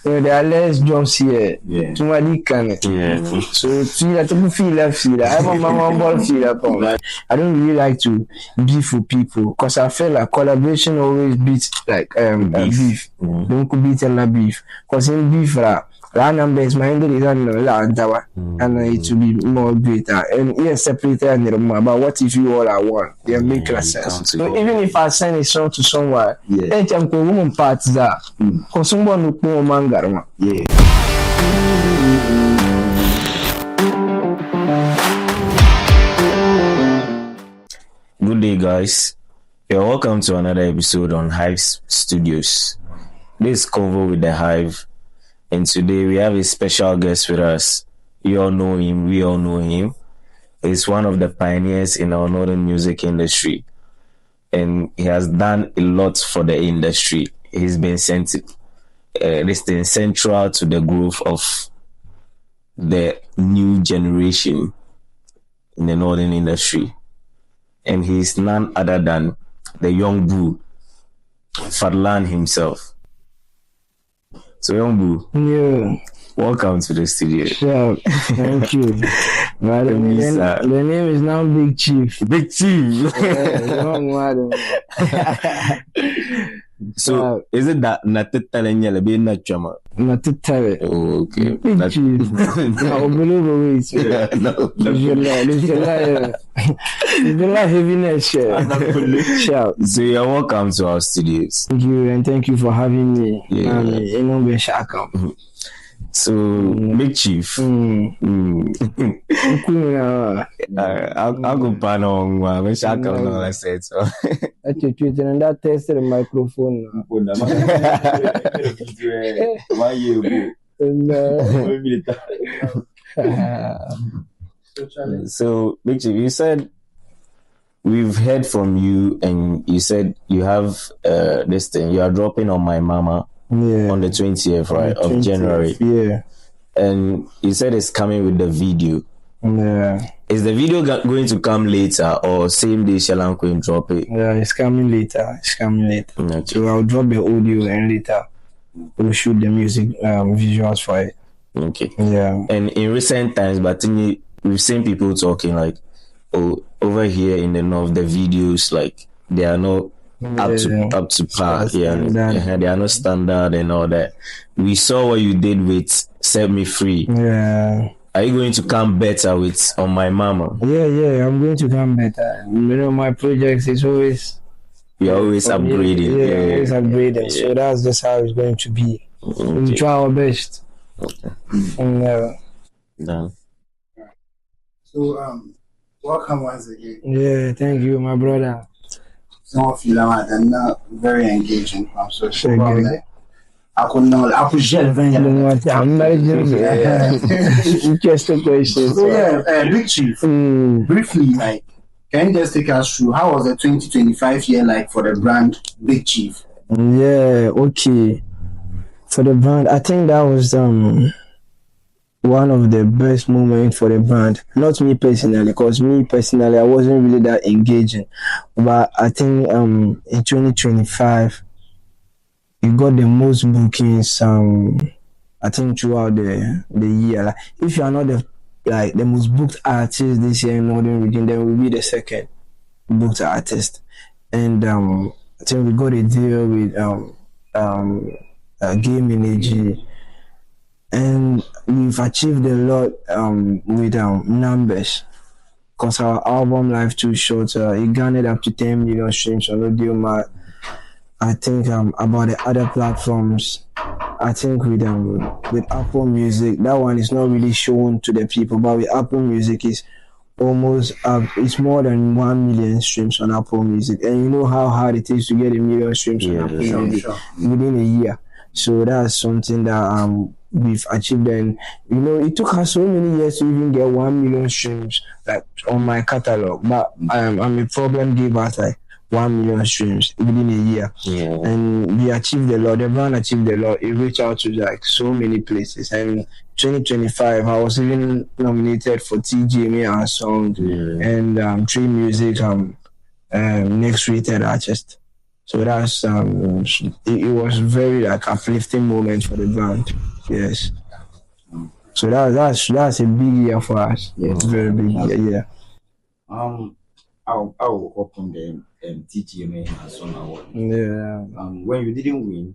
So there are less jumps here. Yeah. Somebody can. Yeah. So to feel left field. I have my one ball field. I don't really like to beef with people because I feel like collaboration always beats like beef. Don't beat a beef. Because in beef numbers my handle is on and it will be more greater and yes separated and but what if you all are one? They make sense. So even if I send a song to someone, each and woman parts that because someone who know manga. Yeah. Good day, guys. You're welcome to another episode on Hive Studios. This is Convo with the Hive, and today we have a special guest with us. You all know him, we all know him. He's one of the pioneers in our northern music industry, and he has done a lot for the industry. He's been central to the growth of the new generation in the northern industry. And he's none other than the young Boo, Fadlan himself. So, young Boo, welcome to the studio. Sure, thank you. The name is now Big Chief. Big Chief. So, is it that Natitale be not Chama? Natitale. Oh, okay. Big Chief. I believe it. No. The heaviness. So, you're welcome to our studios. Thank you, and thank you for having me. So, Big Chief. I'll go pan on my shaka on I said so. I took you and that tested the microphone. Why you? So, Big Chief, you said we've heard from you, and you said you have this thing. You are dropping on My Mama. Yeah. On the 20th, right, of January. Yeah. And you said it's coming with the video. Yeah. Is the video going to come later or same day Shalan Queen drop it? Yeah, it's coming later. Okay. So I'll drop the audio and later we'll shoot the music visuals for it. Okay. Yeah. And in recent times, but we've seen people talking like, oh, over here in the north, the videos, like, they are not up to par here. They are not standard and all that. We saw what you did with Set Me Free. Yeah. Are you going to come better with On My Mama? Yeah, I'm going to come better. You know, my projects is always you're always upgrading. Yeah, always upgrading. Yeah. So that's just how it's going to be. Okay. We try our best. Okay. And done. So welcome once again. Yeah, thank you, my brother. Some of you are not very engaging. I'm so sure. I could gel. I'm not just a question. So Big Chief, briefly, like, can you just take us through how was the 2025 year like for the brand Big Chief? Yeah, okay. For the brand, I think that was one of the best moments for the brand. Not me personally, because me personally I wasn't really that engaging. But I think in 2025 you got the most bookings I think throughout the year. Like, if you are not the most booked artist this year in Northern Region, then we'll be the second booked artist. And I think we got a deal with Game Energy. And we've achieved a lot with numbers, because our album Life Too Short, it garnered up to 10 million streams on Audio. I think about the other platforms, I think with Apple Music, that one is not really shown to the people, but with Apple Music is almost it's more than 1 million streams on Apple Music, and you know how hard it is to get 1 million streams on Apple Music within a year. So that's something that we've achieved, and you know it took us so many years to even get 1 million streams like on my catalog. But I'm a problem giver, like 1 million streams within a year, and we achieved a lot. The brand achieved a lot. It reached out to like so many places, and 2025 I was even nominated for TGMA song and Tree Music next rated artist. So that's it was very like uplifting moment for the band. Yes. So that's a big year for us. Yeah, it's very big year. Yeah. I'll open the TGMA and so on. Yeah. When you didn't win,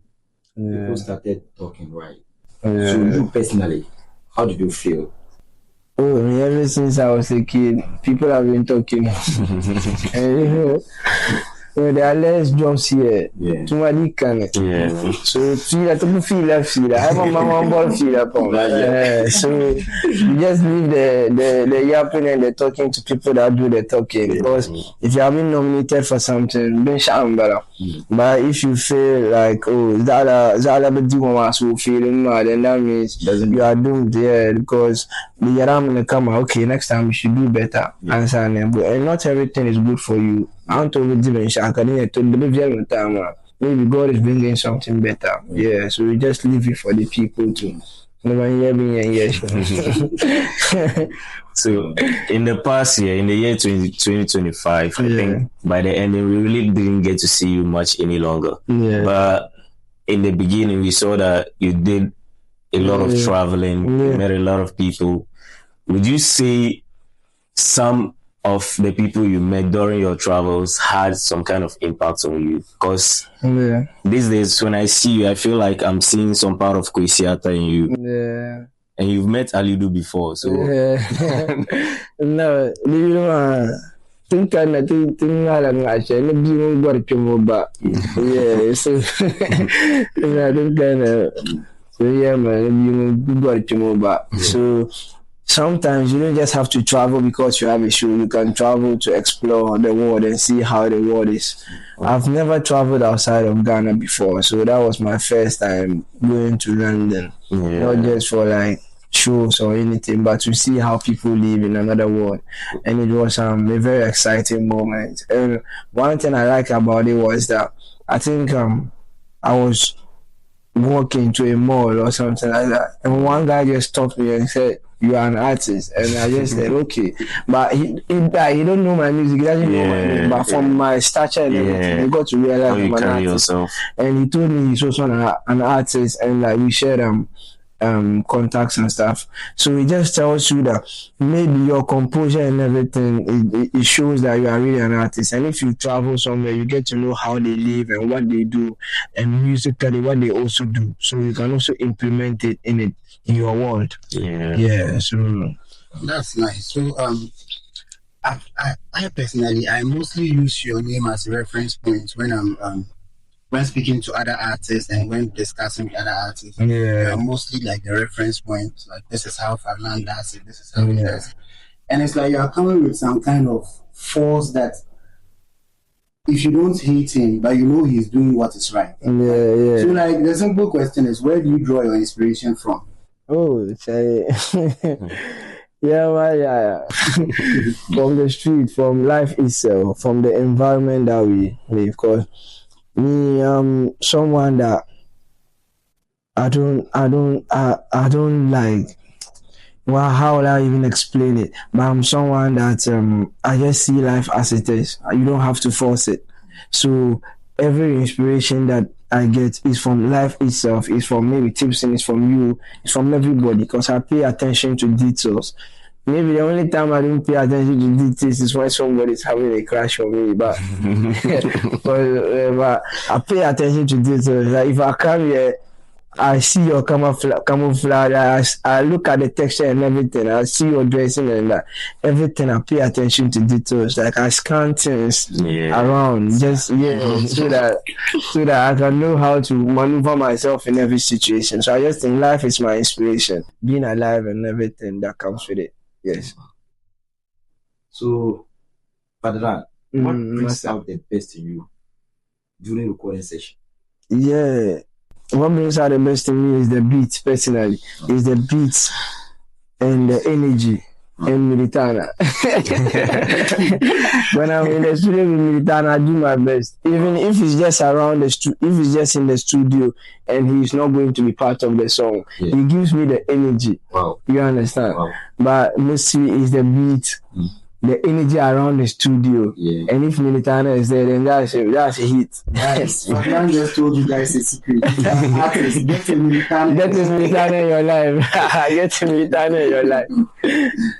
Yeah. people started talking, right? Yeah. So you personally, how did you feel? Oh, I mean, ever since I was a kid, people have been talking. And, there are less jobs here. Yeah. Too many can. Yeah. So feel I have a mama ball feel upon. So you just leave the yapping and the talking to people that do the talking. Because if you have been nominated for something, then shambara. But if you feel like Zala do so feeling mad, then that means you are doomed. Yeah, because the yaram will come out. Okay, next time you should do better. Answer them. And not everything is good for you. Maybe God is bringing something better. Yeah, so we just leave it for the people to. So in the past year, in the year 2025, I think by the end we really didn't get to see you much any longer. Yeah. But in the beginning, we saw that you did a lot of traveling, you met a lot of people. Would you say some of the people you met during your travels had some kind of impact on you? Because these days when I see you, I feel like I'm seeing some part of Kwesiata in you. Yeah. And you've met Alidu before, so no, think yeah, so yeah, man, so sometimes you don't just have to travel because you have a show. You can travel to explore the world and see how the world is. I've never traveled outside of Ghana before, so that was my first time going to London. Not just for like shows or anything, but to see how people live in another world. And it was a very exciting moment. And one thing I like about it was that I think I was walking to a mall or something like that, and one guy just stopped me and said, "You are an artist," and I just said, "Okay," but he don't know my music, he doesn't know my music, but from my stature and everything, he got to realize I'm an artist. Yourself. And he told me he's also an artist, and like we shared contacts and stuff. So it just tells you that maybe your composure and everything, it shows that you are really an artist. And if you travel somewhere, you get to know how they live and what they do, and musically what they also do. So you can also implement it in your world. Yeah. So that's nice. So I personally, I mostly use your name as a reference point when I'm when speaking to other artists and when discussing with other artists. Mostly like the reference point, like this is how Fernand does it, this is how he does it. And it's like you're coming with some kind of force that if you don't hate him, but you know he's doing what is right. So like the simple question is, where do you draw your inspiration from? Oh, yeah. From the street, from life itself, from the environment that we live. Because me, someone that I don't like. Well, how will I even explain it? But I'm someone that I just see life as it is. You don't have to force it. So every inspiration that I get is from life itself. It's from maybe Tipson, it's from you, it's from everybody. Because I pay attention to details. Maybe the only time I don't pay attention to details is when somebody's having a crash on me. But, but I pay attention to details. Like if I come here, I see your camouflage, I look at the texture and everything, I see your dressing and everything, I pay attention to details, like I scan things around, so that I can know how to maneuver myself in every situation. So I just think life is my inspiration, being alive and everything that comes with it. Yes. So, Padran, what brings out the best in you during the recording session? Yeah. What brings out the best in me is the beat, personally. Is the beats and the energy in Militana. When I'm in the studio with Militana, I do my best. Even if it's just around the if it's just in the studio and he's not going to be part of the song, he gives me the energy. Wow. You understand? Wow. But mostly is the beat the energy around the studio. Yeah. And if Militana is there, then that's a hit. Guys, Ferdinand just told you guys a secret. Artists, get a Militana. Get this Militana in your life. Get Militana in your life.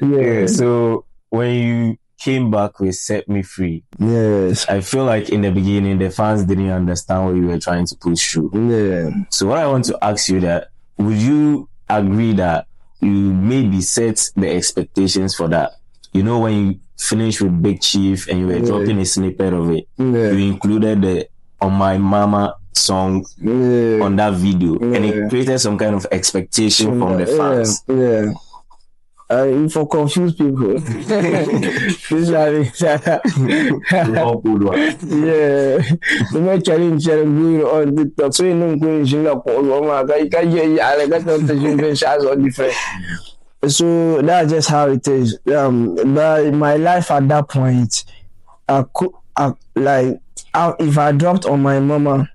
Yeah. So when you came back with Set Me Free, Yes. I feel like in the beginning the fans didn't understand what you were trying to push through. Yeah. So what I want to ask you that, would you agree that you maybe set the expectations for that? You know, when you finished with Big Chief and you were dropping a snippet of it, you included the On My Mama song on that video, and it created some kind of expectation from the fans. Yeah. For confused people. This yeah. The more challenge going on TikTok, so you know going up you can hear different. So that's just how it is. But my life at that point, if I dropped On My Mama,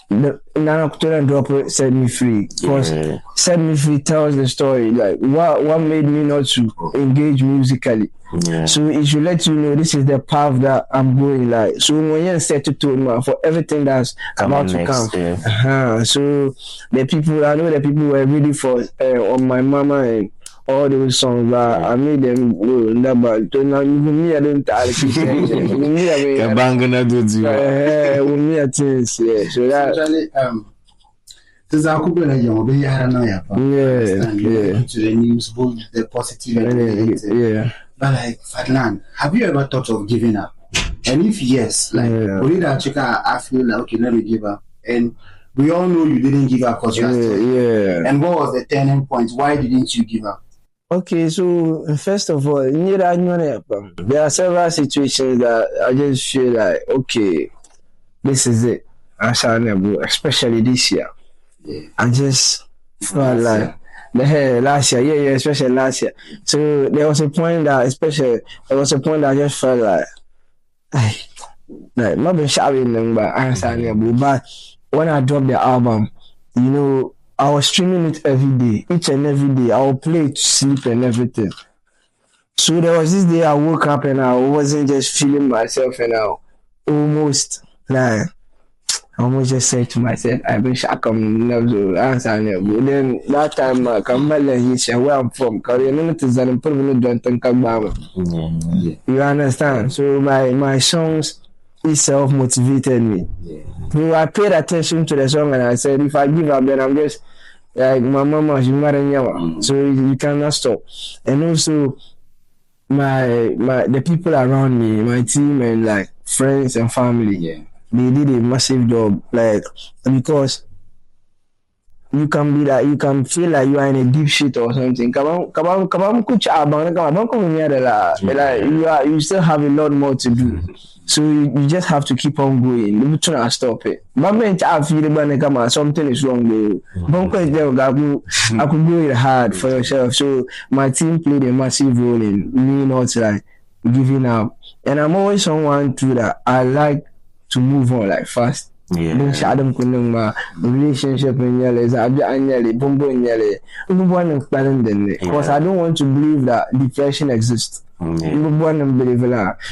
Nana couldn't drop it, Set Me Free, because Set Me Free tells the story, like what made me not to engage musically. So it should let you know this is the path that I'm going, like. So when you set to tone for everything that's about to come. So I know the people were ready for On My Mama and all those songs, but I made them go but now you me I don't me I think so that Actually, since I could be like young, but I don't know yet. To the news, both the positive and the negative. But like Ferdinand, have you ever thought of giving up? And if yes, like I feel like okay, let me give up. And we all know you didn't give up because you are still. And what was the turning point? Why didn't you give up? Okay, so first of all, there are several situations that I just feel like, okay, this is it. Especially this year. I just felt like last year, especially last year. So there was a point that I just felt like not been shouting them, but when I dropped the album, you know, I was streaming it every day, each and every day. I would play it to sleep and everything. So there was this day I woke up and I wasn't just feeling myself, and I almost just said to myself, I wish I can never answer. But then that time I come back and where I'm from, because you know it is an important don't think about. You understand? So my songs itself motivated me. I paid attention to the song and I said, if I give up, then I'm just like my mama, she married. So you cannot stop. And also the people around me, my team and like friends and family, they did a massive job. Like, because you can be like, you can feel like you are in a deep shit or something. You still have a lot more to do. So you just have to keep on going. You try to stop it. Something is wrong. I could do it hard for yourself. So my team played a massive role in me not like giving up. And I'm always someone too that I like to move on like fast. Relationship in because I don't want to believe that depression exists.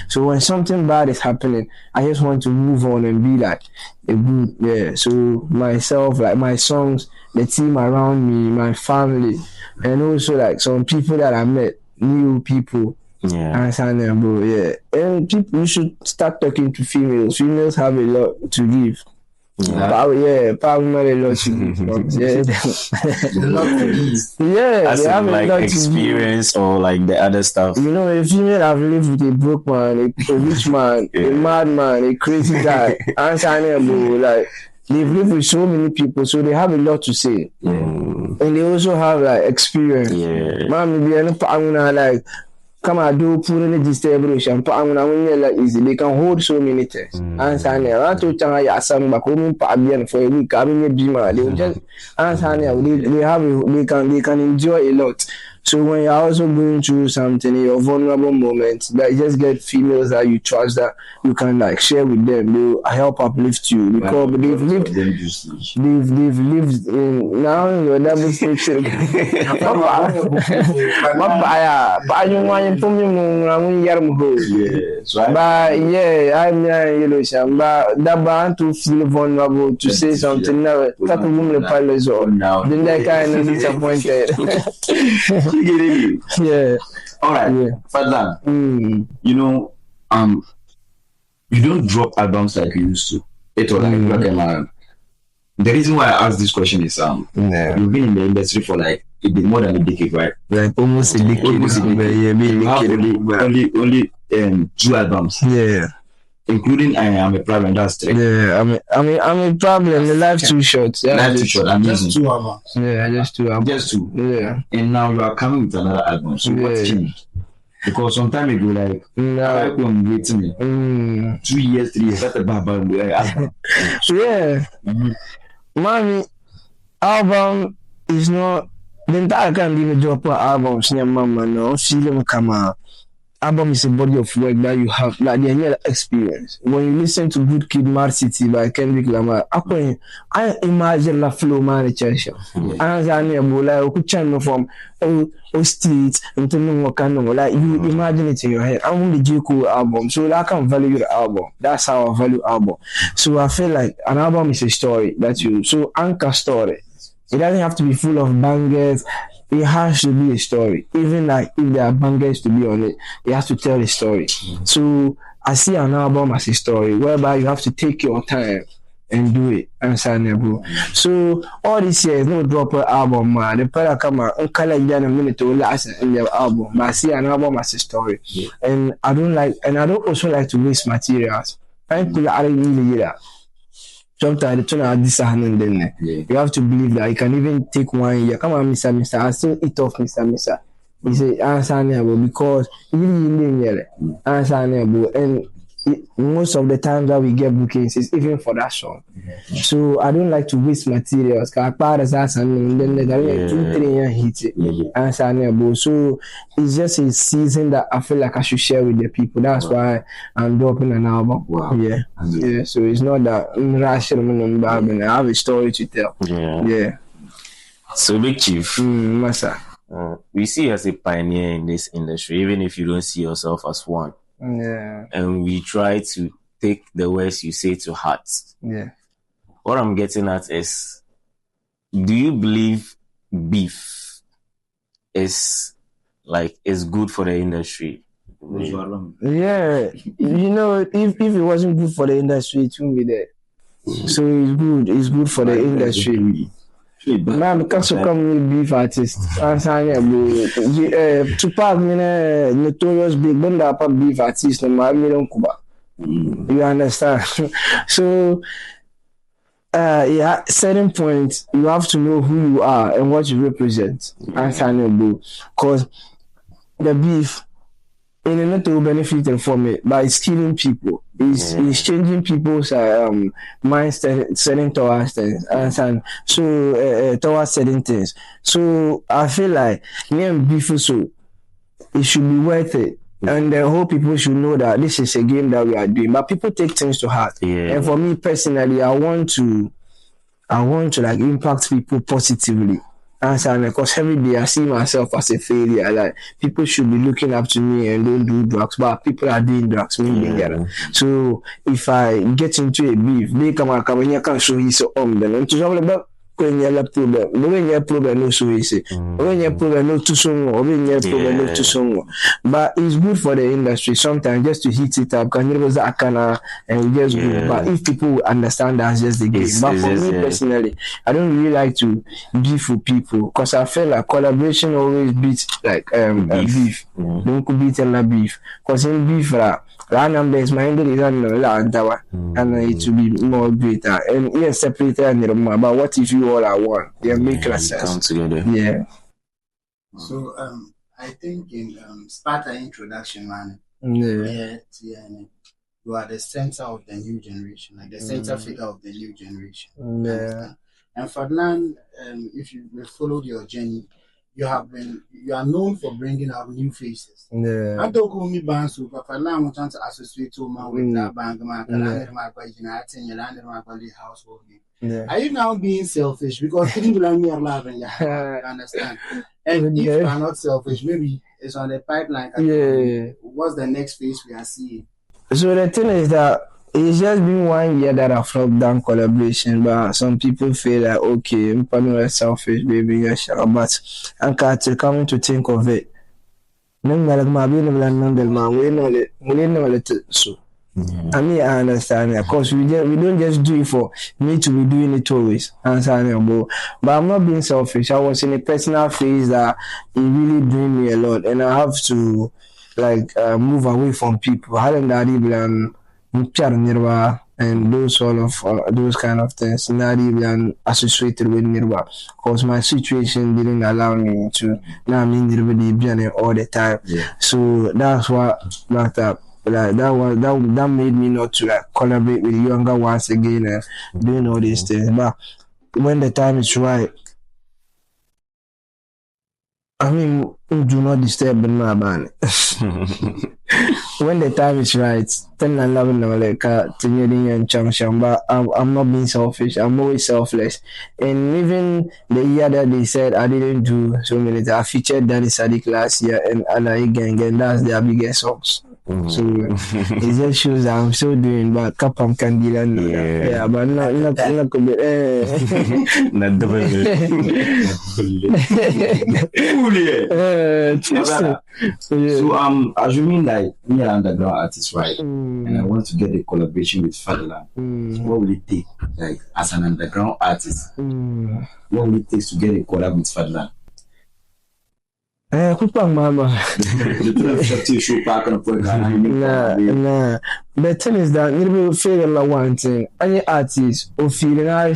So when something bad is happening, I just want to move on and be like a good So myself, like my songs, the team around me, my family, and also like some people that I met, new people. And people, you should start talking to females. Females have a lot to give. Probably not a lot to give. A lot to give. As they have like experience or like the other stuff. You know, a female have lived with a broke man, a rich man, a mad man, a crazy guy, like they've lived with so many people, so they have a lot to say. And they also have like experience. Like come and do put in a distribution, like easy. They can hold so many things. And I told you some back home for a week. They just they can enjoy a lot. So when you're also going through something, your vulnerable moments, that you just get females that you trust that you can like share with them. They'll help uplift you because they've lived in now you're never switching. But yeah, I'm yellow sham. But that band to feel vulnerable to say something now. That woman the palace or then that kind of disappointed. You get it? Yeah. All right. Yeah. Fadlan, you know, you don't drop albums like you used to. It was like the reason why I asked this question is you've been in the industry for like more than a decade, right? Like almost a decade. You have only 2 albums. Yeah. Including I'm a problem. That's 3. Yeah, I'm a problem. The life too short. Yeah, life too short. Amazing. Just 2 albums. Yeah, just 2 albums. Just 2. Yeah. And now you are coming with another album. So what changed? Because some time ago, like I couldn't wait to me. 2 years, 3 years. That's a bad album. Yeah. Mommy, album is not. The entire can't even drop an album. Mama, no, she don't come out. Album is a body of work that you have, like the real experience. When you listen to Good Kid, Mad City by Kendrick Lamar, I imagine la flow man church. And I like channel from streets into like you imagine it in your head. I'm the J. Cole album, so I can value the album. That's how I value album. So I feel like an album is a story that so anchor story. It doesn't have to be full of bangers. It has to be a story. Even like if there are bangers to be on it, it has to tell a story. So I see an album as a story whereby you have to take your time and do it. Bro. So all this year is no drop an album, man. The product come out and color a minute to last in the album. But I see an album as a story. Yeah. And I don't also like to waste materials. I don't really that. Sometimes the turn out this and then you have to believe that you can even take 1 year. Come on, Mr. I still eat off Mr. He say answer because really and most of the time that we get bookings is even for that song. So I don't like to waste materials. Cause part of that and then they 2-3 years hit it. Answer so it's just a season that I feel like I should share with the people. That's why I'm dropping an album. Wow. Yeah. So it's not that I have a story to tell. Yeah. So Big Chief, Massa. We see you as a pioneer in this industry, even if you don't see yourself as one. Yeah. And we try to take the words you say to heart. Yeah. What I'm getting at is, do you believe beef is good for the industry? Yeah. You know, if it wasn't good for the industry, it wouldn't be there. So it's good for the industry. Man, because you come with beef artist, Tupac, notorious big bunda beef artist, no man, Cuba. You understand? So, certain points you have to know who you are and what you represent. Because the beef, in a not to benefit from it, but it's killing people. It's changing people's mindset, setting towards things, and so towards certain things. So I feel like me and beef so it should be worth it. And the whole people should know that this is a game that we are doing. But people take things to heart. Yeah. And for me personally, I want to like impact people positively. Because every day I see myself as a failure. Like people should be looking up to me and don't do drugs, but people are doing drugs. So if I get into a beef, they come and you can show you so then and to about when you have problem, when you have problem, no so easy. When you have problem, no too soon, or when you have problem, no too soon. But it's good for the industry sometimes just to hit it up. Can you know that and we just good. But if people understand that's just the game. But for me personally, I don't really like to beef with people because I feel like collaboration always beats like beef. Don't beat a beef because in beef that number is my is and it will be more greater and yes separated and but what if you all are one? They make sense. Come together. Yeah. So I think in Sparta introduction, man. Yeah. You are the center of the new generation, like the center figure of the new generation. Yeah. And Fadlan, if you followed your journey, you are known for bringing out new faces. Yeah. I don't call me Bansu, but for now I'm trying to associate to man with that bank man, my question, I think you landed my body household. Yeah. Are you now being selfish? Because people are near love and you understand. And if you are not selfish, maybe it's on the pipeline. Yeah. What's the next phase we are seeing? So the thing is that it's just been 1 year that I've locked down collaboration, but some people feel like, okay, I'm probably selfish, baby, yeah, sure. But I'm coming to think of it. So I mean, I understand. Of course, we don't just do it for me to be doing it always. But I'm not being selfish. I was in a personal phase that it really drained me a lot, and I have to move away from people. And those sort of those kind of things, not even associated with Nirwa, because my situation didn't allow me to. Now I'm in Nirwa all the time. Yeah. So that's what backed up. That made me not to collaborate with younger ones again and doing all these things. But when the time is right, I mean, do not disturb my man. When the time is right, then I love but I'm not being selfish. I'm always selfless. And even the year that they said I didn't do so many things, I featured Danny Sadiq last year and Alai Gang, that's their biggest songs. So it just shows that I'm still doing, but Kapam can deal and yeah, but not So assuming like me an underground artist, right? And I want to get a collaboration with Fatherland. So what will it take, like as an underground artist? What will it take to get a collab with Fatherland? Mama. Nah. The thing is that you feel like one thing. Any artist or feeling I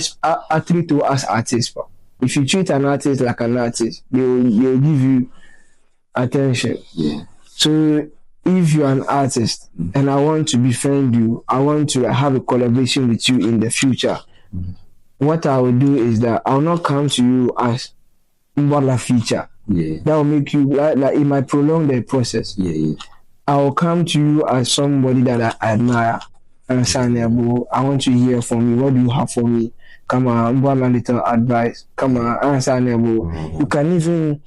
treat you as artist. If you treat an artist like an artist, they'll give you attention. Yeah. So if you're an artist and I want to befriend you, I want to have a collaboration with you in the future. What I will do is that I'll not come to you as a feature. Yeah. That will make you like it might prolong the process. Yeah. I will come to you as somebody that I admire. And I want to hear from you. What do you have for me? Come on, one little advice. Come on, answer. You can even.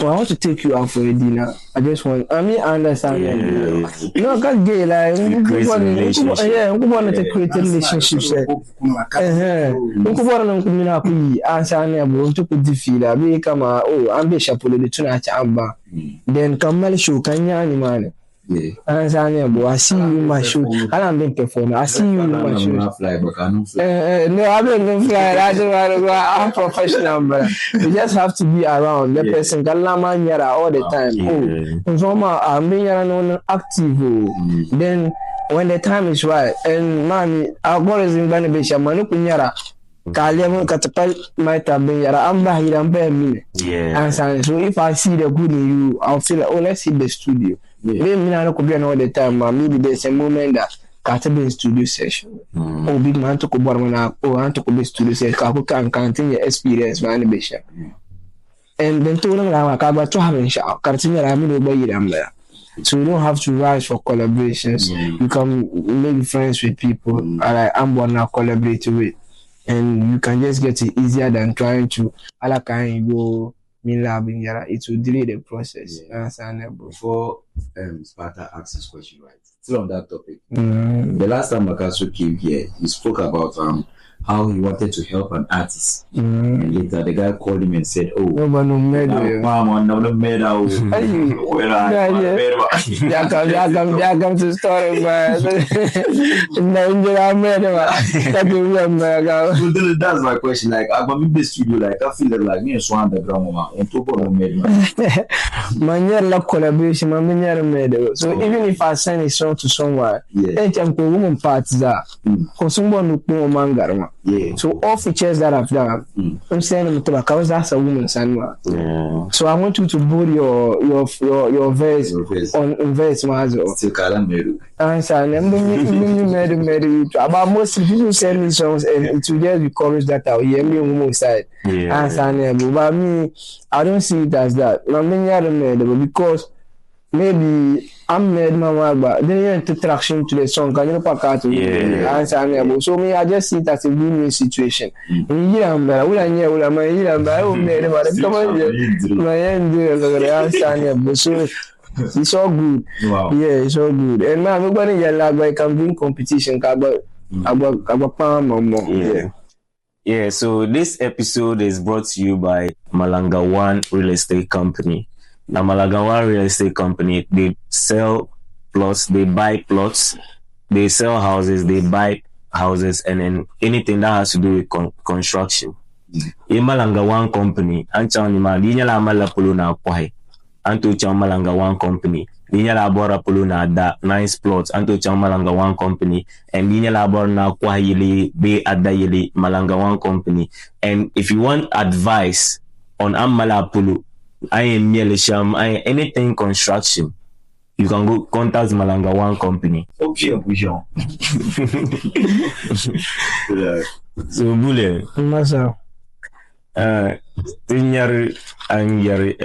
Well, I want to take you out for a dinner. I understand. You know, I got gay like we want to create a relationship. Then come show can Yeah. I see you in my show. I don't been performing. I see you in my show. No, I don't fly. No, I don't fly. I don't want to go. I'm professional, but you just have to be around the person. All the time. I'm being active. Then when the time is right, and man, I've always been going to be shaman. Kaliamu katapal might have been so if I see the good in you, I'll feel like, oh, let's hit the studio. Maybe I could be all the time, maybe there's a moment that can't be studio session. Oh, big man to go I to be studio session. Can continue experience my ambition. And then to have to have a shout. Continue, I'm there. So you don't have to rise for collaborations. You can make friends with people. I'm one now collaborate with. And you can just get it easier than trying to go it will delay the process. Before Sparta asks this question, right? Still on that topic. The last time Makasu came here, he spoke about how he wanted to help an artist. And later the guy called him and said, oh, no medal. Come to story, man. That's my question. Like, I'm in the studio, like, I feel like me and Swan the drama and Topo medal. Collaboration, so even if I send a song to someone, then woman parts that for someone who know Mangarma. Yeah. So all features that I've done, I'm saying them to because that's a woman's animal. Yeah. So I want you to build your verse on verse as well. Still Calamero. And so I'm made about most people send me songs and it will just be chorus that I'll hear me on one side. Yeah. And so but me, I don't see it as that. I mean, I don't know because maybe I'm made my wife, but then you enter traction to the song. Can you pack out? And so me, I just see it as a win-win situation. I'm better. We are here. We are here. I'm better. Come on, my end. So it's all good. Wow. Yeah, it's all good. And man, nobody like can win competition. About Yeah. Yeah. So this episode is brought to you by Malanga One Real Estate Company. Now, Malanga One Real Estate Company, they sell plots, they buy plots, they sell houses, they buy houses, and then anything that has to do with construction. In Malanga One Company, Ancha Nima, Dinyala Mala Puluna Pohe, Anto Chamalanga One Company, Dinyala Bora Puluna da nice plots, Anto Chamalanga One Company, and Dinyala Borna Kwahili, Be Adayili, Malanga One Company. And if you want advice on Amala Pulu, I am Mielisham, I anything construction, you can go contact Malanga One Company. Okay, Bujon. So Bule, Masa. Tinyari Angyari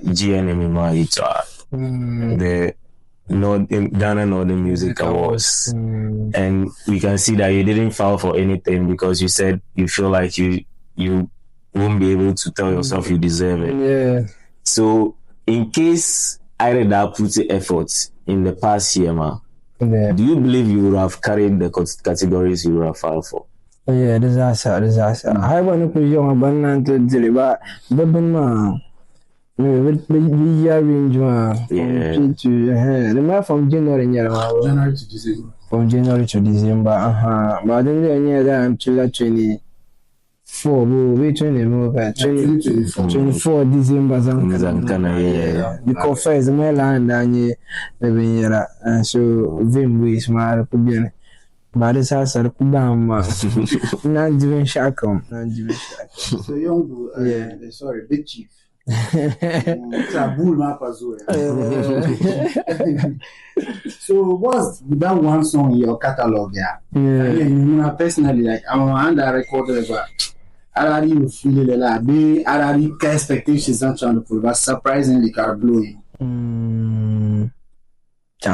GNM Maita, the Ghana Northern Music Awards. And we can see that you didn't file for anything because you said you feel like you won't be able to tell yourself you deserve it. Yeah. So, in case I read that put efforts in the past year, do you believe you would have carried the categories you would have filed for? Yeah, disaster. I want to put you on a banana to deliver, but we arrange the man from January to December. From January to December, but then that I'm 24 December yeah. because first my land and so Vim ways my opinion. But it's also a kubama. Not even shakum. So young, sorry, big chief. It's a bull map as well. So what's that one song in your catalog? Yeah. I mean, personally, like I'm on that record, but I already feel it like they already expectations on trying to pull, but surprisingly, car blowing. They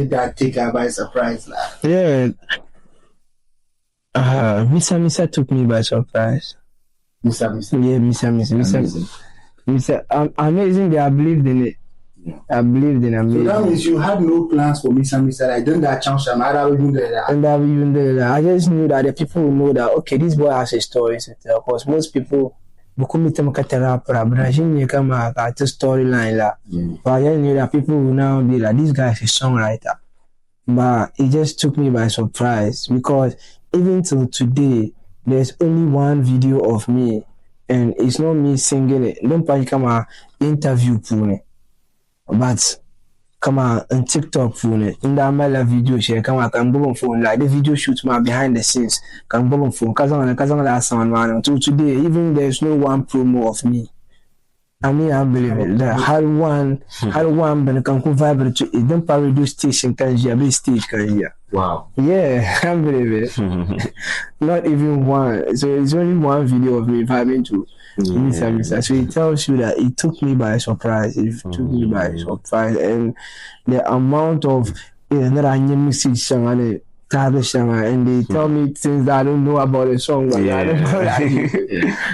got taken by surprise. Yeah. Misa took me by surprise. Misa. Yeah, Misa. Amazing. They believed in it. I believed in amazing. So that means you had no plans for Misa. I don't that chance. I just knew that the people will know that okay, this boy has a story to tell. Because most people. Bukumita makatera brajini kama kata storyline la. But I knew that people will now be like, this guy is a songwriter. But it just took me by surprise because even till today, there's only one video of me, and it's not me singing it. Don't probably come a interview pune, but come on TikTok phone. In the Amala video share, come on phone like the video shoot my behind the scenes. Come on phone. Kazan last one. Until today, even there's no one promo of me. I mean, I believe it. That had one, but can vibrate to it. Don't parody station can be stage can. Wow. Yeah, I believe it. Not even one. So it's only one video of me vibing to. Misa. So it tells you that it took me by surprise. And the amount of music song and they tell me things that I don't know about the song. But I don't know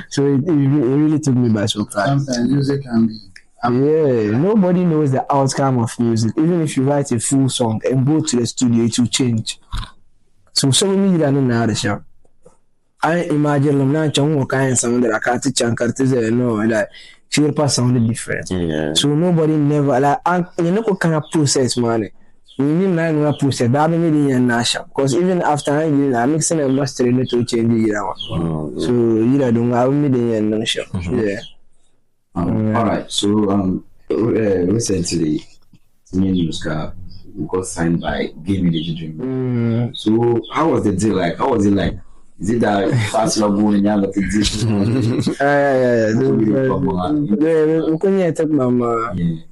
So it really took me by surprise. Sometimes music can be. Nobody knows the outcome of music. Even if you write a full song and go to the studio, it will change. So many people don't know the song. I imagine Lumna Chong kind sound that I can't chankartize no like Chirpa sounded different. Yeah. So nobody never like you know kind of process money. We need nine process that many in Nasha. Because even after I'm mixing and mastering to change it around. So you don't have me in Nasha. Yeah. Alright, so recently new news car got signed by Game Energy Dream. So how was the deal like? How was it like Is it that fast log in Yanga position?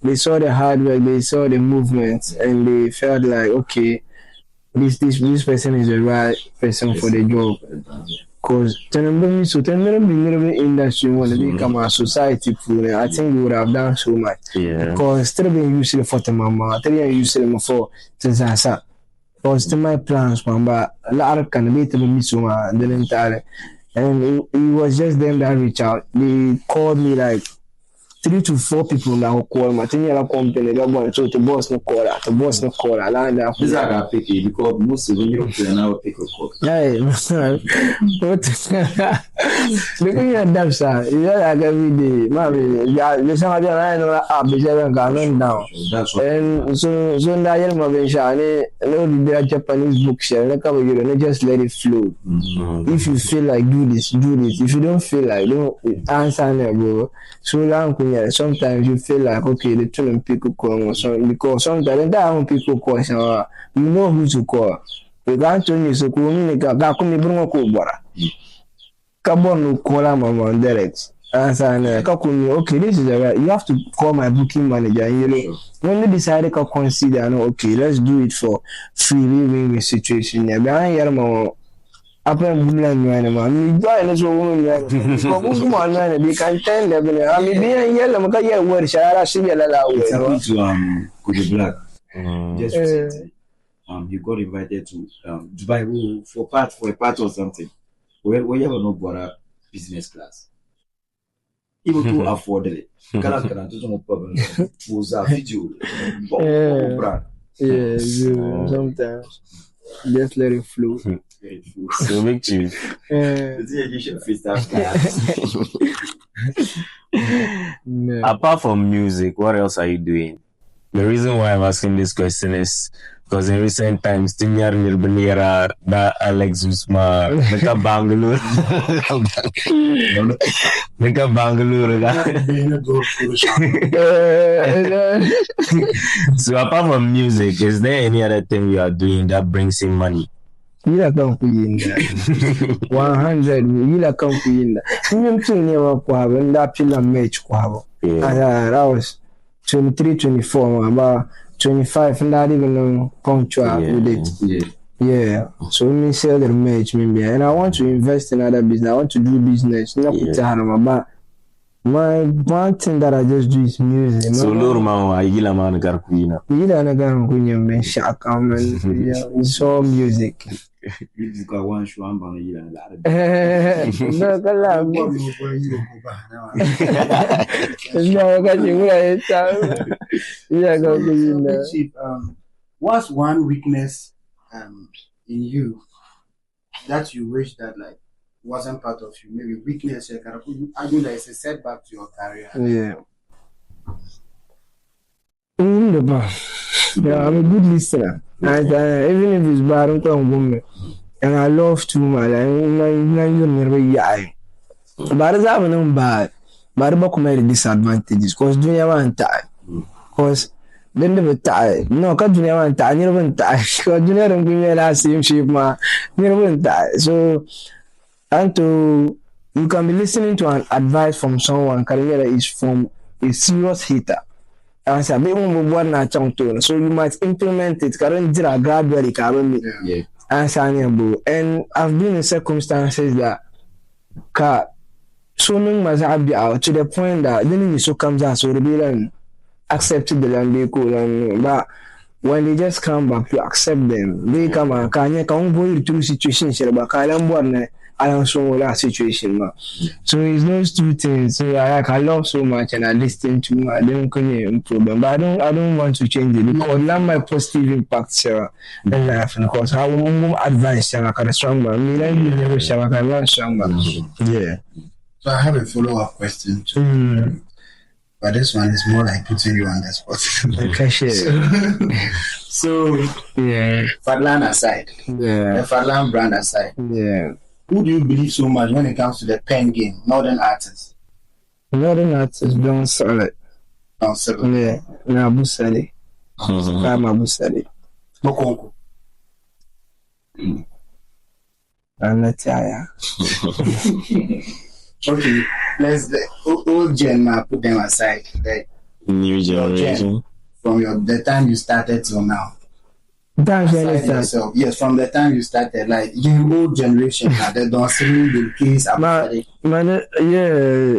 They saw the hard work, they saw the movement, and they felt like, okay, this person is the right person for the job. Because industry want to become a society pool, I think we would have done so much. Because still being used for the mama, still being used for Tazasa. Because to my plans, but a lot of candidates to me so the entire, and it was just them that reached out. They called me like 3 to 4 people now call my thing company. They want so the boss no call that, the boss no call that. And these are the picky because most of you don't now pick a call. Yeah, what? Looking at them, sir. Yeah, like every day, mommy. Yeah, there's some of them I know up the seven going down. And so now you're moving, Shani. No, the Japanese books here. Like how you just let it flow. If you feel like do this. If you don't feel like, don't answer me, bro. So long, sometimes you feel like okay, the two people call or something because sometimes that people call, so you know who to call. We got to me so cool. Me got come bring a cool bora. Carbon call mama direct. Answer okay, this is the right. You have to call my booking manager. And you know when they decided to consider, okay, let's do it for free win-win situation. Yeah, but I hear my. Apa bulan ni mana? Ni jual ni semua ni. Kau pun mana ni? Di kantin dia punya. Ami dia yang lah maka dia word saya rasa dia lah. It's about to Kudu Black. Just recently, you got invited to Dubai for a part or something. Where you have no bora business class. Even to afford it. Kalau tu semua problem. Was a video. Yeah, sometimes just let it flow. So big chief. Apart from music, what else are you doing? The reason why I'm asking this question is because in recent times, Timyar Nirbanira, da Alex Usma, Neka Bangalore. Neka Bangalore. So apart from music, is there any other thing you are doing that brings in money? Ila kan kuyinda 100 ila kan kuyinda nyum tuni wa kwa benda pila match kwa that was 23 24 about 25 not even punctual with it. Yeah. So me sell the match maybe and I want to invest in other business. I want to do business not but my one thing that I just do is music. So lor ma ayila man gar kuyina ila na gar kuyinya me shaka man it's all music. You got one show I'm gonna eat and no, collab. What's one weakness in you that you wish that like wasn't part of you? Maybe weakness I do that it's a setback to your career. Yeah. Yeah, I'm a good listener. And even if it's bad, I'm woman. And I love too much. But it's not bad. But I'm not disadvantages. Because do you want time? Because then they were tired. No, because do you want time? You don't time. Because do you don't give me that same shape, man. You don't time. So, and to you can be listening to an advice from someone. Career is from a serious hitter. So you might implement it gradually. And I've been in circumstances that so many must be out to the point that then it so comes out so they accepted the land but when they just come back to accept them, they come and can't go through situations but I also that situation, man. So it's those two things. So I love so much and I listen to my don't problem. But I don't want to change it because now my positive impact in life because I will advise I can strong man. I never shall I can strong man. Yeah. So I have a follow-up question too. But this one is more like putting you on the spot. So yeah. Fadlan aside. Yeah. The Fadlan brand aside. Yeah. Who do you believe so much when it comes to the pen game? Northern artists. Northern artists don't sell it. Don't sell it. Yeah. No, Abu Sali. I'm Abu Sali. Mokonko. And let's yeah. Okay, let's old gen man, put them aside. Like New your generation. gen, from the time you started till now. That's Aside yourself, yes, from the time you started, like you old generation, they don't see the case about it. Man, yeah.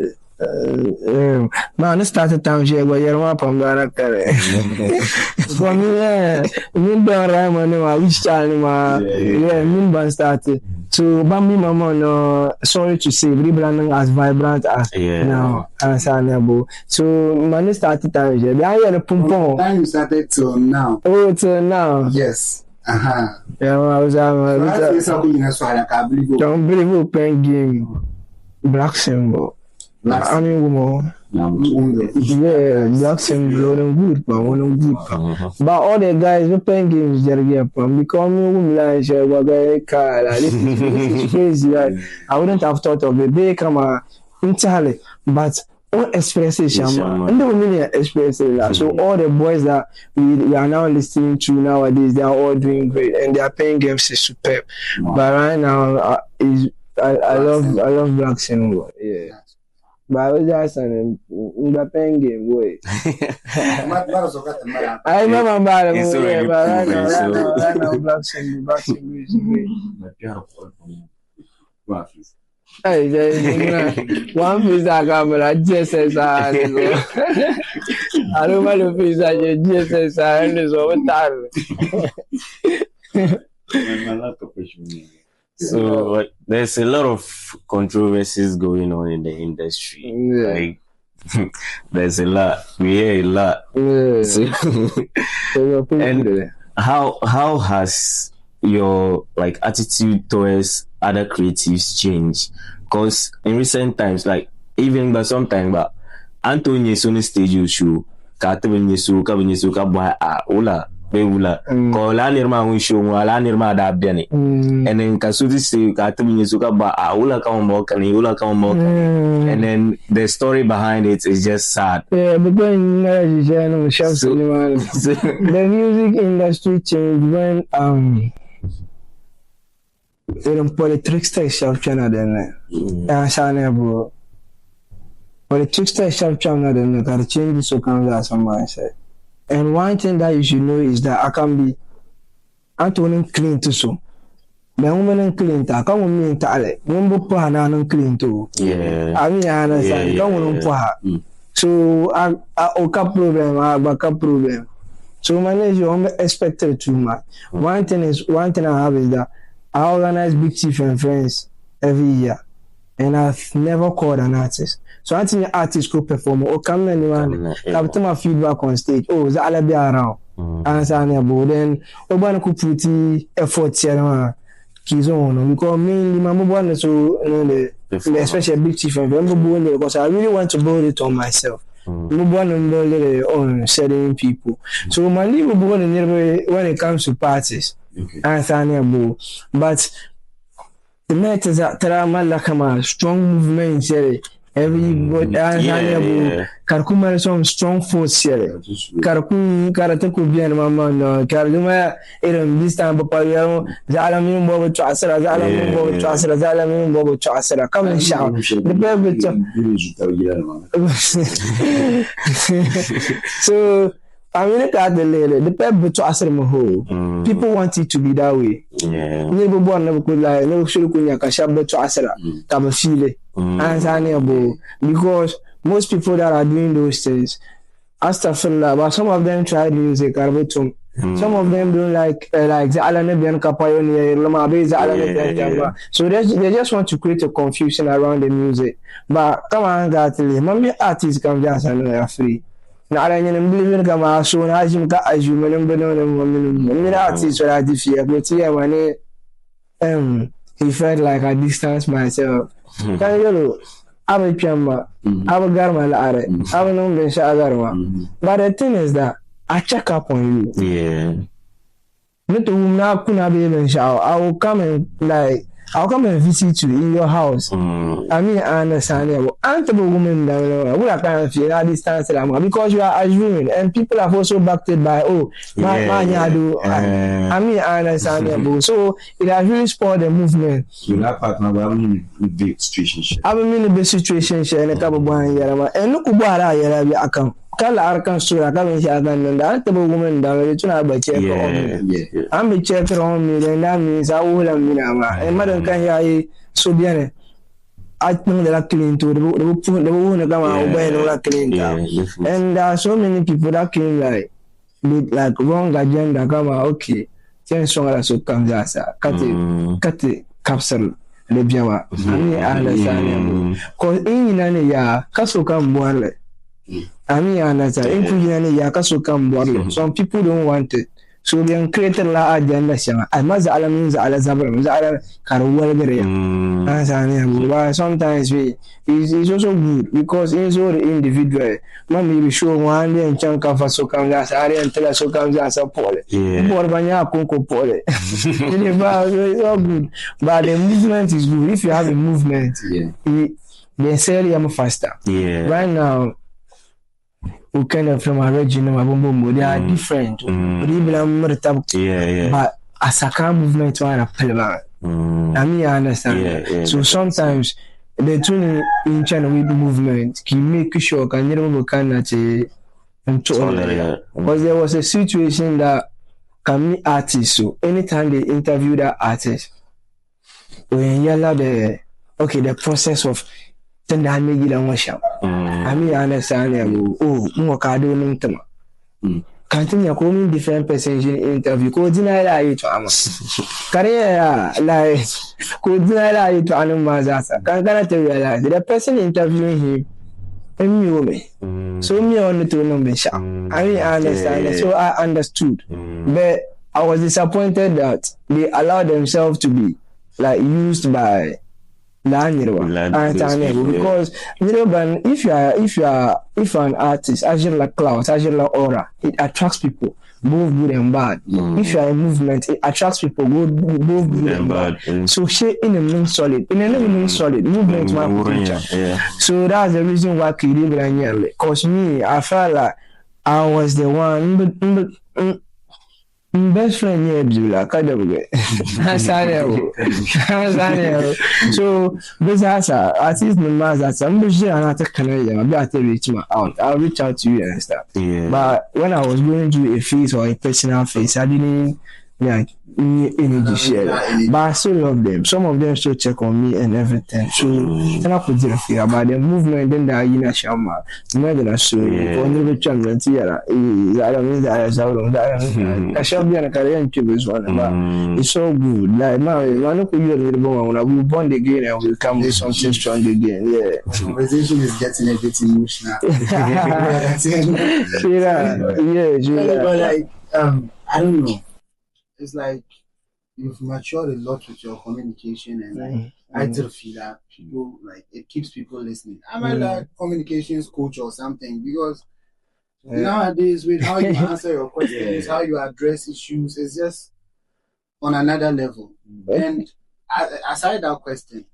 Man, I started time here where you're one from Ghana. For me, yeah, me don't rhyme which channel, yeah, me ban started. So, Bambi Mama, no, sorry to say, rebranding as vibrant as now, as unable. So, man, started time here. I had a pum From the pum. time you started till now. Oh, till now. Yes. Yeah, I was don't believe open game. Black symbol. I mean, woman. Yeah, black symbol good, but one good. But all the guys who playing games, they're because me like this is crazy. Like, I wouldn't have thought of it. They come entirely, but all expresses and they will express it. So all the boys that we are now listening to nowadays, they are all doing great and their playing games is superb. But right now, I love black symbol. Yeah. But I was just in the playing game, boy. I remember about it, but right now, black symbol is great. Hey, one piece I got, but I just said, I don't want to piece I just said, and it's over time. So there's a lot of controversies going on in the industry. Yeah. Like there's a lot. We hear a lot. Yeah. So, and how has your like attitude towards other creatives changed? Because in recent times, like even but sometimes, but Antonio Sony stage show, Ola. Kola nirma wisho wala nirma da biani and then kasuti say katimi suka ba ula kama and then the story behind it is just sad. Yeah, but when the music industry changed when politics sharp channel then bro politics sharp channel then got change so comes as somebody said. And one thing that you should know is that I can be Antonin clean too so. The woman clean ta come with me entirely. One book clean too. Yeah. I mean I understand. Come on for so I problem, I backup problem. So manage you expected too much. One thing I have is that I organize big chief and friends every year. And I've never called an artist. So I think the artist could perform or come anyone have my feedback on stage. Oh, Zala be around. And then Obama could put effort here because mainly my mobile so especially big chief and because I really want to build it on myself. Mobile on certain people. So my little boy when it comes to parties. But the matter is that Taramalakama, strong movement, everybody, Karkuma, some strong force, Karkum, Karataku, and Mamma, Karuma, this time, Papa, Zalamin, Bobo Chasser, Zalamin, Bobo Chasser, Zalamin, Bobo Chasser, come and shout. So, I mean, look at the lady. The people to ask them whole. People want it to be that way. Yeah. Never born, never could lie. Never should could yak a shabba to ask her. Come feel it. Because most people that are doing those things, Astagfirullah, but some of them tried music, Arbitum. Some of them don't like the Alanabian Capayonia, Lamabe, Alanabian. So they just want to create a confusion around the music. But come on, Gatly, mommy artists come just and they are free. Now I didn't believe in Kama, so as you got as you remember, no artists were at the fear, but he felt like I distanced myself. Can you I'm a Chamba, I'm a Garma Lare, I'm a number Shagarma. But the thing is that I check up on you. Yeah. Not to now couldn't be even shout. I will come and like I'll come and visit you in your house. I mean, I understand. I'm the woman that we are kind of feel at distance because you are assuming, and people have also backed it by I mean, I understand. So it has really spoiled the movement. You have partner, but I'm in a big situation. I'm in a big situation, and a couple of one year, and look what I can. Kala arkan sura kala shadan da ta woman da tuna ba ce ko an bi ce tron mi da mi sa wula mi na ma e madan kan yayi so biane a tun da clean to the wona kama ba no clean and there are so many people that came like wrong agenda kama okay tiens son la so comme ça kate capsule le bien wa ni ala sa ne ko ina ne ya kaso kan boale I mean, some people don't want it. So they created la agenda. I must means sometimes it's also good because it's all the individual. Man, we show one day and chunk of so comes as area and tell us so comes as a pole. Pole. It's all good. But the movement is good. If you have a movement, they say I'm faster. Right now. Who kind of from a region they are different. But as a car movement, I mean, I understand. So sometimes the two in China with the movement can make sure can never because there was a situation that can meet artists. So anytime they interview that artist, when you allow the process of tenda hamegi la washa ami understand mwakado ntama kantin ya ko min different person in interview ko dina la yi to ama career like ko dina la yi to anu mazasa kan kana to realize the person interviewing him so me on to no sha I mean I understand so I understood but I was disappointed that they allowed themselves to be like used by because if an artist agent like cloud, agent like aura, it attracts people both good and bad. If you are a movement, it attracts people both good and bad. So she in a mean solid, in a mean solid movement one potential. So that's the reason why because me I felt like I was the one best friend here Bzula Kadabuge. So this at least my master I'm not a Canadian, I'll reach out to you and stuff. But when I was going through a phase or a personal phase, I didn't energy share. But I still love them. Some of them still check on me and everything. So I could feel about the movement then that you know Shama. More than I saw the champion here. I don't mean that as I shall be a career in Cuba but it's so good. Like now, one of you we born again and we'll come with something strong again. Yeah. Conversation is getting a bit emotional. Like I don't know. It's like you've matured a lot with your communication, and I still feel that people it keeps people listening. I'm like communications coach or something because nowadays with how you answer your questions, how you address issues, it's just on another level. And aside that question,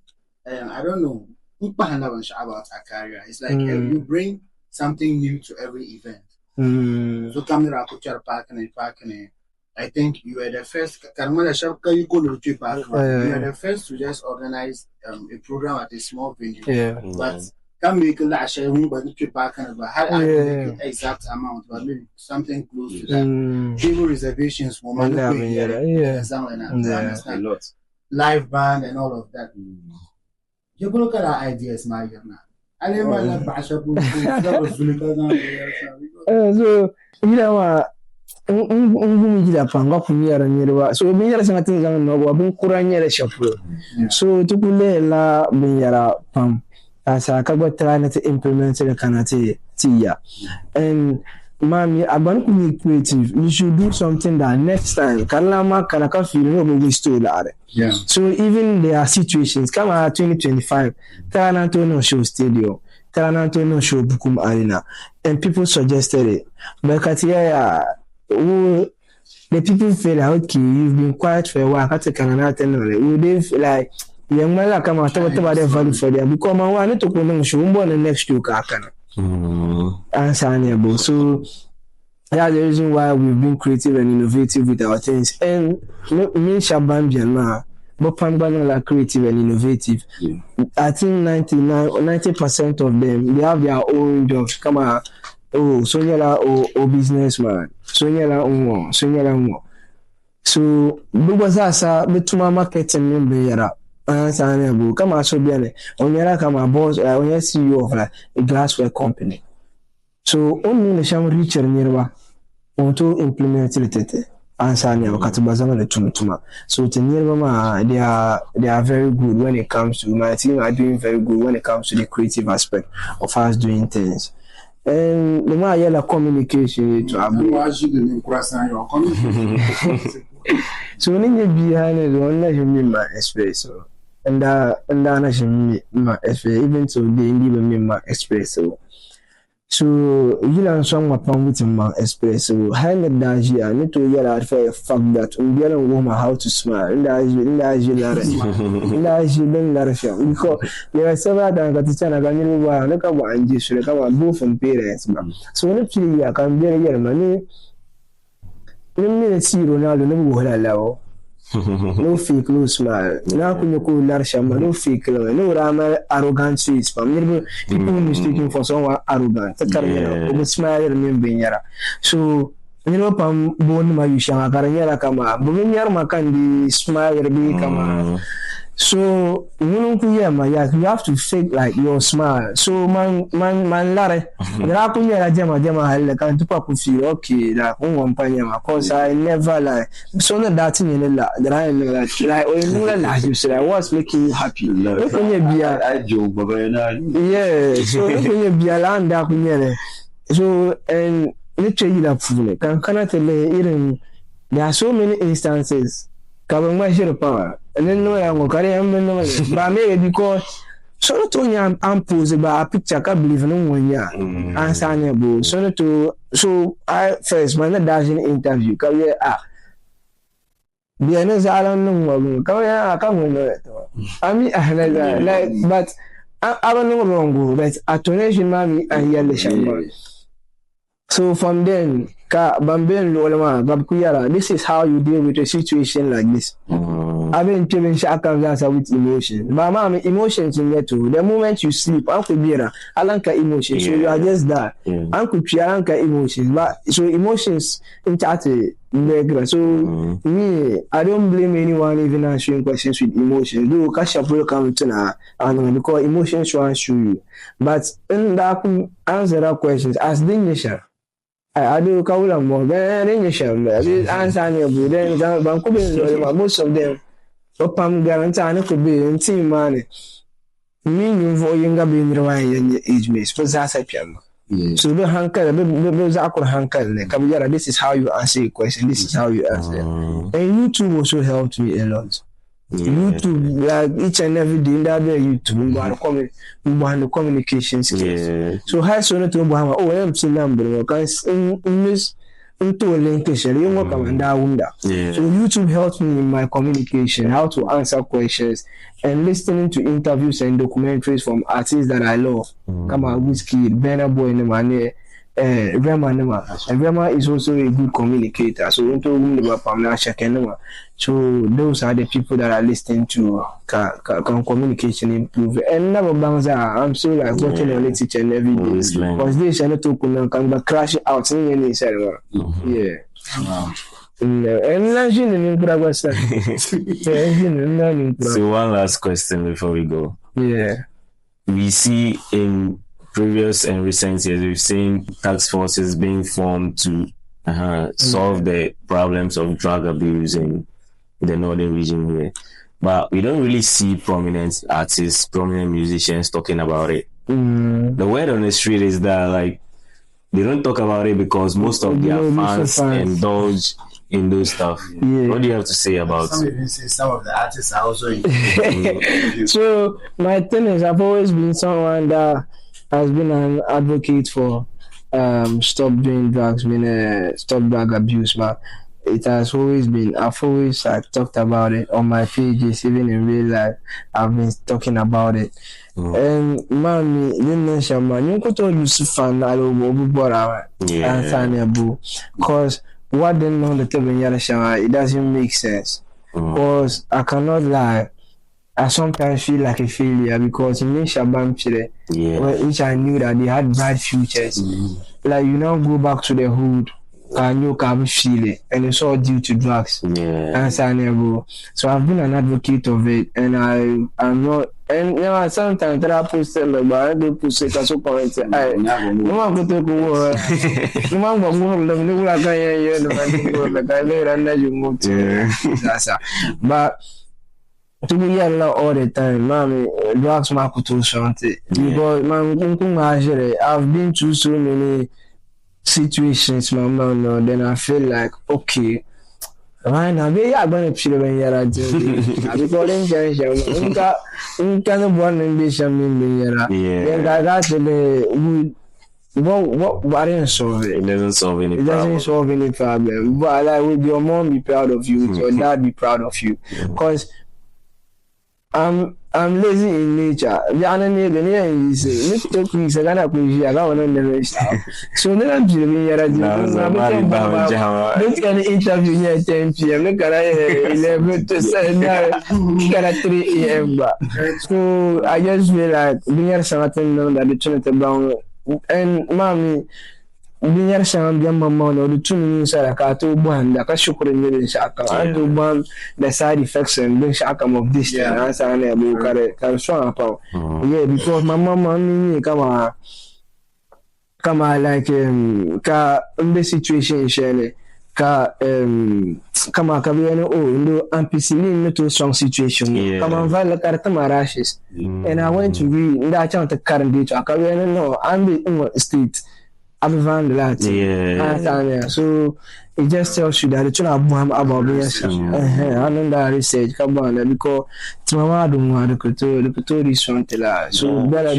I don't know about a career. It's like you bring something new to every event. So camera parking. I think you were the first. You were the first to just organize a program at a small venue. But can make a lash but exact amount, but maybe something close to that. Table reservations for a lot. Live band and all of that. You look at our ideas, my young so panga kunyara nyerwa so binyara sanga tinga no wabun kuranyere shapu so tukule la binyara pam asa kagwa trying to implement the kanate tiya and mami aban kuni creative you should do something that next time kalama kanaka feel no go still there so even there are situations come 2025 Taranto show stadium Taranto show Bukum Arena and people suggested it but Katia who the people feel like, okay, you've been quiet for a while, I take another thing on it. Would they feel like, young man, like, I'm about to value for them because I want to come on show the next week. I can answer. So that's the reason why we've been creative and innovative with our things. And me, Shaban Bianma, but Pambana are creative and innovative. Yeah. I think 99 or 90% of them, they have their own jobs. Come on. Oh, Sonyala or businessman. Sonyala or Sonyala more. So, Bubazasa, Betuma marketing member yara. Answer come on, so bien. Onyala come a boss, only CEO of like a glassware company. So, only the sham richer nearby. On to implement it. Answer near Katubazama the Tumutuma. So, they are very good when it comes to my team are doing very good when it comes to the creative aspect of us doing things. And the more yellow communication to so when you behind it, one let my espresso. And then I should my espresso, even so they even me my espresso. So you learn some upon with my espresso. Hang it down here. I need to yell out for a fact that we don't woman how to smile. And that's you because there are several times that the channel can look at what and just look at both from parents. So when you can be a money. Let me see Ronaldo no go no fake, no smile. Now can you call Larshama, no fake, no rama arrogant face. People mistaken for someone arrogant. The smile remembering yara. So you know Pam Bon Mayusha Karanyara Kama, Buminyar Makandi smile be kama. So you have to fake like your smile. So man lare. Rakunya jama hal kan to papu feel okay like one panya cause I never like so that thing in la that I like or you know you say what's making you happy. I joke yeah, so you be around that kunya. So and literally that fool can tell even there are so many instances kabang share power and then no I'm but maybe because so to I'm posed by a picture I believe in one year answerable so I first when I in interview career the others I don't know I mean like but I don't know wrong but attonation mommy and yellow. So from then, this is how you deal with a situation like this. I've been telling you with emotions. But mom, emotions in there too. The moment you sleep, Uncle Bira, Alanka emotions. So you are just that. Uncle Pialanka emotions. But so emotions in chat. So me, I don't blame anyone even answering questions with emotions. Do cash up will come to now and because emotions will answer you. But in that answer that questions as the nation. I do call them more than answer most of them. So Pam guarantee could be in team money. Meaning for younger being the age mates, but that's a piano. So the hanker, this is how you answer a question, this is how you answer. And YouTube also helped me a lot. YouTube, like each and every day, that day YouTube, we want the communication skills. So high so to empty number, into a linkation, you work on that. So YouTube helps me in my communication, how to answer questions, and listening to interviews and documentaries from artists that I love. Come on, Whiskey, Benna Boy, Rema, and Rema is also a good communicator. So those are the people that I listen to. Can communication improve? And never bounce out. I'm still like watching a teacher and every day. Because this I not can crash out in any yeah. So one last question before we go. Yeah. We see in previous and recent years, we've seen task forces being formed to solve the problems of drug abuse in the northern region here. But we don't really see prominent artists, prominent musicians talking about it. The word on the street is that like they don't talk about it because most of their fans indulge in those stuff. What do you have to say about it? Some of the artists are also So my thing is I've always been someone that has been an advocate for stop doing drugs, stop drug abuse, but it has always been. I've always talked about it on my pages, even in real life. I've been talking about it. And mommy, didn't shaman. You could all use fun. I don't know, because what they know the table in Yarashama, it doesn't make sense. Because I cannot lie. I sometimes feel like a failure because in Shabam Chile, which I knew that they had bright futures. Like you now go back to the hood and you can feel it, and it's all due to drugs. So I've been an advocate of it, and I'm not. And sometimes that I post them, but I don't post it as a point. No one go to war. No one go to the but to be here all the time, mommy, drugs makuto something. Because I've been through so many situations, mama. No, then I feel like okay. Right now, we are going to chill when you're at it. I'm calling Jason. Can't born in this. I mean, then I actually what didn't solve it? It doesn't solve any problem. It doesn't solve any problem. But like, would your mom be proud of you? Would your dad be proud of you? Because I'm lazy in nature. So then I'm doing don't get an interview near 10 p.m. Look at 11 to 3 a.m. So I just feel like being here something that the Trinity Brown and mommy. Binyar sang biam mama no the two minutes like I to ban the kashukuri in shaka and to ban the side effects and the shakam of this answer and able can strong about because my mama me come like ka the situation shele ka kabiano no ampicillin no strong situation come vala kartama rashes and I went to read that chant the current date akabiano no I'm the state I'm van that. So it just tells you that it's not about being I know that research come on because it's my mother don't want to this something like so better.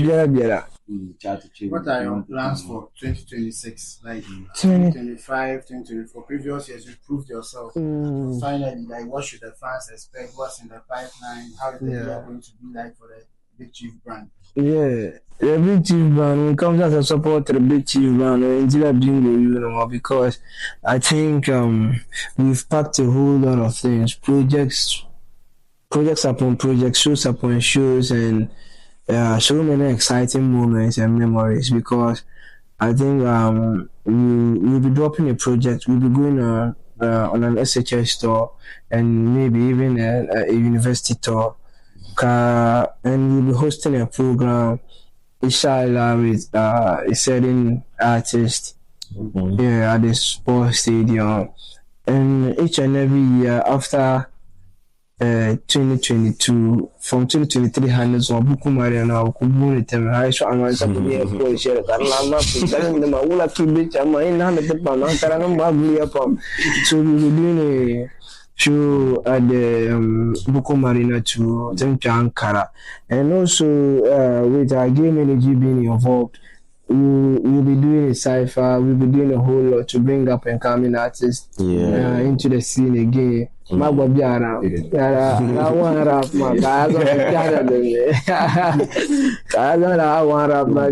What are your plans for 2026? Like 2025, 2024? Previous years you proved yourself. Finally, like what should the fans expect? What's in the pipeline? How is the year going to be like for the Big Chief brand? Yeah, the Big Chief brand comes as a support to the Big Chief brand because I think we've packed a whole lot of things, projects upon projects, shows upon shows, and so many exciting moments and memories. Because I think we'll be dropping a project, we'll be going on an SHS tour, and maybe even a university tour. And we'll be hosting a program, inshallah, with a certain artist at the sports stadium. And each and every year after 2022, from 2023, handles on Buku Mariana, Kubuni Tem, I saw a man something here for share. I'm not telling them I will have to bitch. I'm in 100 pounds. I don't know. So we will doing a show at the Buku Marina to Ankara, and also with our game energy being involved, we'll be doing a cipher. We'll be doing a whole lot to bring up and coming artists into the scene again. Magwabiara, I want to rap my guys. I want to rap my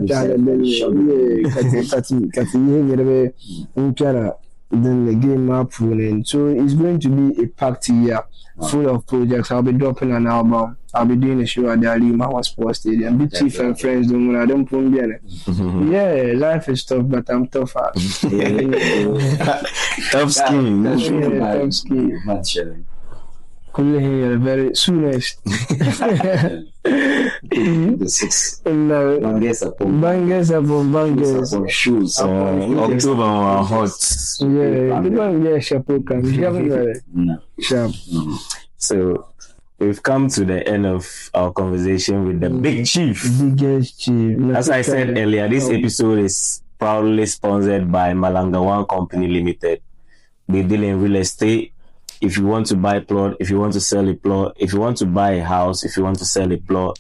child. Then the game up running. So it's going to be a packed year full of projects. I'll be dropping an album. I'll be doing a show at the Alima Sports Stadium. Big Chief and friends don't put me in it. Yeah, life is tough, but I'm tougher. Tough skin. Tough skin. Cool here, very soonest. The 6 bangers upon shoes. October are hot. Yeah, the one chapeau come. You haven't got it. Sharp. So we've come to the end of our conversation with the Big Chief. Biggest chief. As I said earlier, this episode is proudly sponsored by Malanga One Company Limited. They deal in real estate. If you want to buy a plot, if you want to sell a plot, if you want to buy a house, if you want to sell a plot,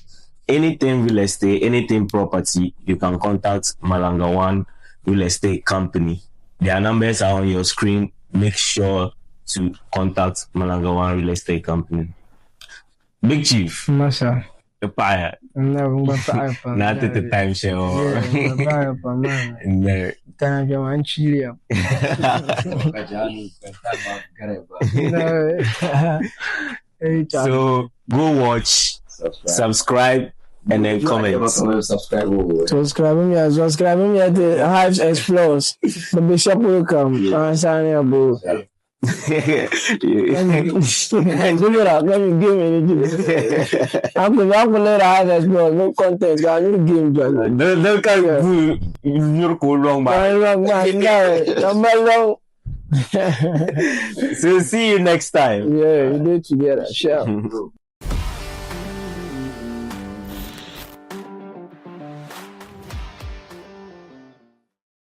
anything real estate, anything property, you can contact Malanga One Real Estate Company. Their numbers are on your screen. Make sure to contact Malanga One Real Estate Company. Big Chief, Masa. the fire. Never Not at the time show. Yeah, can I go and chill up? So go watch, subscribe, and then comment. Subscribe me at the Hive Explores. The Bishop will come. I'm signing up, bro. Let me give me anything. I'm gonna let Hive Explores. No content. I need to give you. Don't come. You're cool wrong, man. No. So see you next time. Yeah, we do it together. Sure.